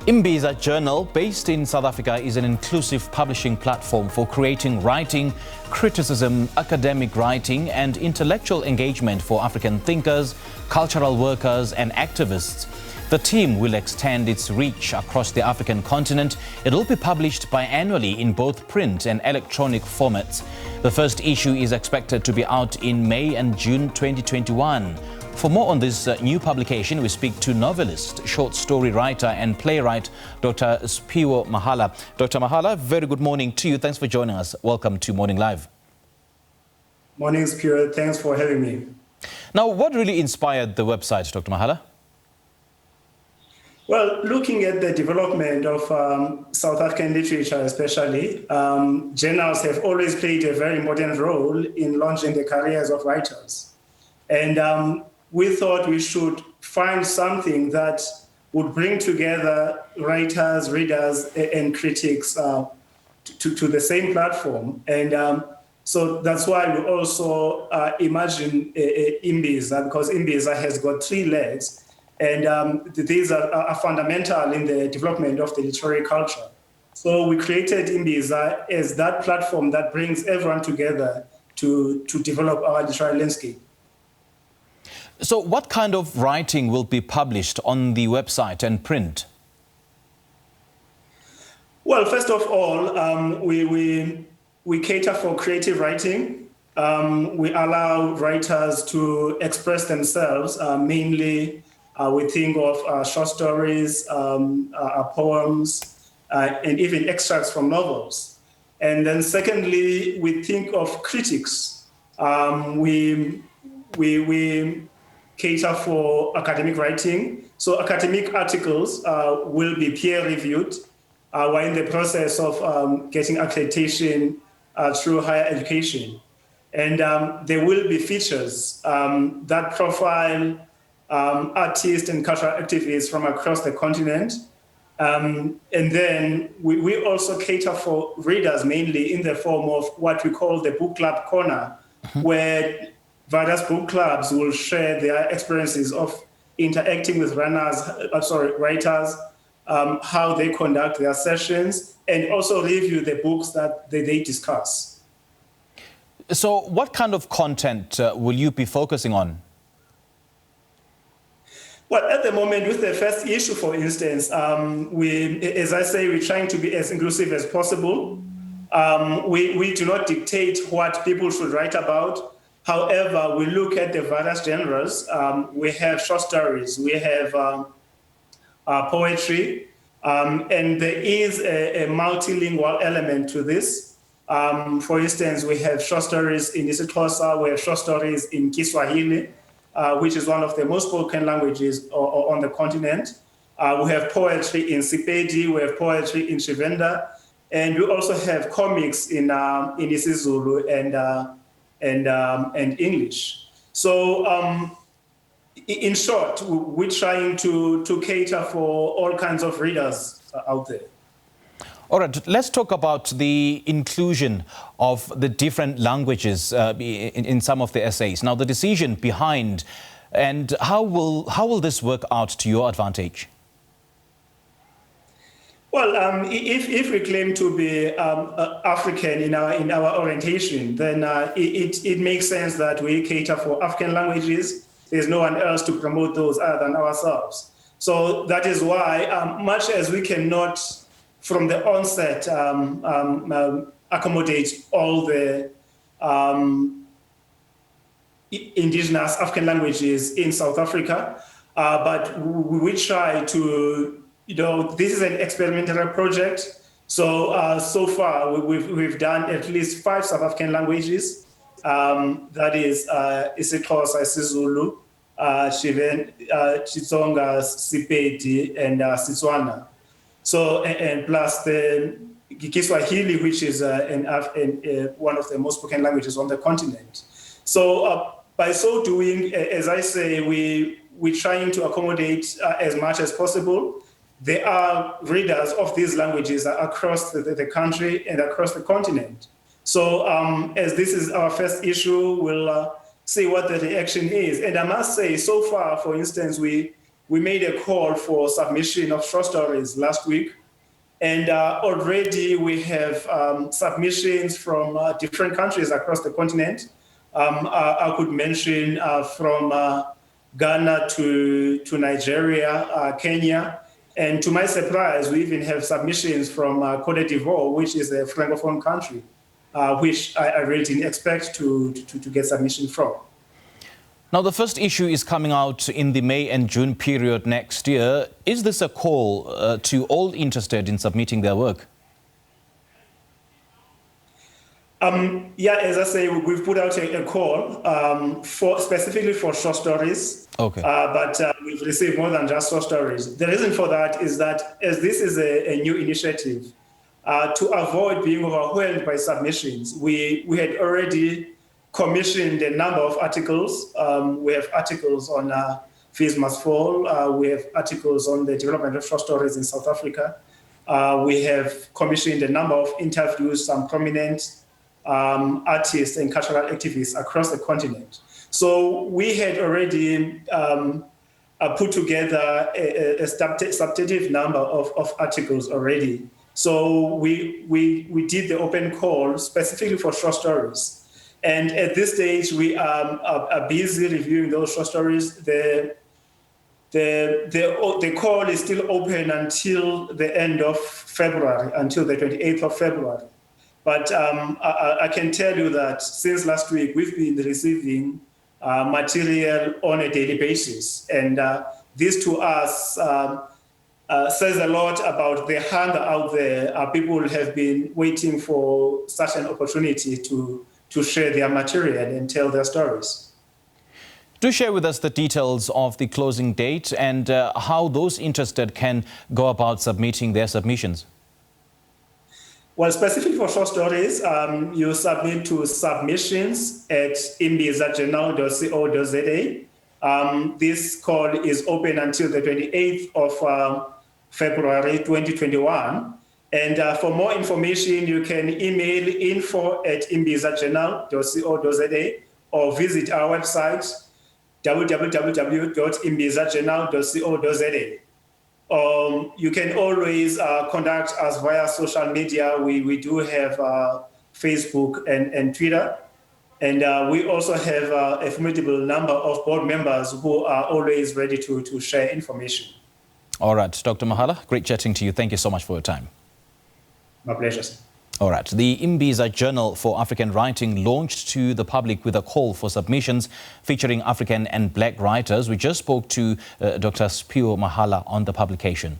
Imbiza Journal, based in South Africa, is an inclusive publishing platform for creating writing, criticism, academic writing and intellectual engagement for African thinkers, cultural workers and activists. The team will extend its reach across the African continent. It will be published biannually in both print and electronic formats. The first issue is expected to be out in May and June 2021. For more on this new publication, we speak to novelist, short story writer and playwright Dr Siphiwo Mahala. Dr. Mahala, very good morning to you. Thanks for joining us. Welcome to Morning Live. Morning, Siphiwo. Thanks for having me. Now, what really inspired the website, Dr. Mahala? Well, looking at the development of South African literature especially, journals have always played a very important role in launching the careers of writers. And we thought we should find something that would bring together writers, readers, and critics to the same platform. And so that's why we also imagine Imbiza, because Imbiza has got three legs. And these are fundamental in the development of the literary culture. So we created Imbiza as that platform that brings everyone together to develop our literary landscape. So what kind of writing will be published on the website and print? Well, first of all, we cater for creative writing. We allow writers to express themselves. Mainly, we think of short stories, poems, and even extracts from novels. And then secondly, we think of critics. We cater for academic writing. So academic articles will be peer-reviewed. We're in the process of getting accreditation through higher education. And there will be features that profile artists and cultural activists from across the continent. And then we also cater for readers, mainly in the form of what we call the book club corner, where various book clubs will share their experiences of interacting with writers, how they conduct their sessions, and also review the books that they discuss. So what kind of content will you be focusing on? Well, at the moment, with the first issue, for instance, as I say, we're trying to be as inclusive as possible. We do not dictate what people should write about. However, we look at the various genres. We have short stories, we have poetry, and there is a multilingual element to this. For instance, we have short stories in isiXhosa, we have short stories in Kiswahili, which is one of the most spoken languages on the continent. We have poetry in Sepedi, we have poetry in Shivenda, and we also have comics in isiZulu and English. So in short, we're trying to cater for all kinds of readers out there. All right, let's talk about the inclusion of the different languages in some of the essays. Now, the decision behind, and how will this work out to your advantage? Well, if we claim to be African in our orientation, then it makes sense that we cater for African languages. There's no one else to promote those other than ourselves. So that is why, much as we cannot, from the onset, accommodate all the indigenous African languages in South Africa, but we try to, this is an experimental project. So so far we've done at least 5 South African languages. That is isiXhosa, isiZulu, Xitsonga, Sepedi, and Setswana. So and plus the Kiswahili, which is one of the most spoken languages on the continent. So by so doing, as I say, we're trying to accommodate as much as possible. There are readers of these languages across the country and across the continent. So as this is our first issue, we'll see what the reaction is. And I must say, so far, for instance, we we made a call for submission of short stories last week. And already we have submissions from different countries across the continent. I could mention from Ghana to Nigeria, Kenya. And to my surprise, we even have submissions from Côte d'Ivoire, which is a Francophone country, which I really didn't expect to get submission from. Now, the first issue is coming out in the May and June period next year. Is this a call to all interested in submitting their work? Yeah, as I say, we've put out a call specifically for short stories. Okay. But we've received more than just short stories. The reason for that is that as this is a new initiative, to avoid being overwhelmed by submissions, we had already commissioned a number of articles. We have articles on Fees Must Fall. We have articles on the development of short stories in South Africa. We have commissioned a number of interviews, some prominent artists and cultural activists across the continent. So we had already put together a substantive number of articles already. So we did the open call specifically for short stories. And at this stage, we are busy reviewing those short stories. The call is still open until the end of February, until the 28th of February. But I can tell you that since last week, we've been receiving material on a daily basis. And this to us says a lot about the hunger out there. People have been waiting for such an opportunity to share their material and tell their stories. Do share with us the details of the closing date and how those interested can go about submitting their submissions. Well, specifically for short stories, you submit to submissions@imbizajournal.co.za. This call is open until the 28th of February 2021. And for more information, you can email info@imbizajournal.co.za or visit our website, www.imbizajournal.co.za. You can always contact us via social media. We do have Facebook and Twitter. And we also have a formidable number of board members who are always ready to share information. All right, Dr. Mahala, great chatting to you. Thank you so much for your time. My pleasure. All right. The Imbiza Journal for African Writing launched to the public with a call for submissions featuring African and Black writers. We just spoke to Dr. Siphiwo Mahala on the publication.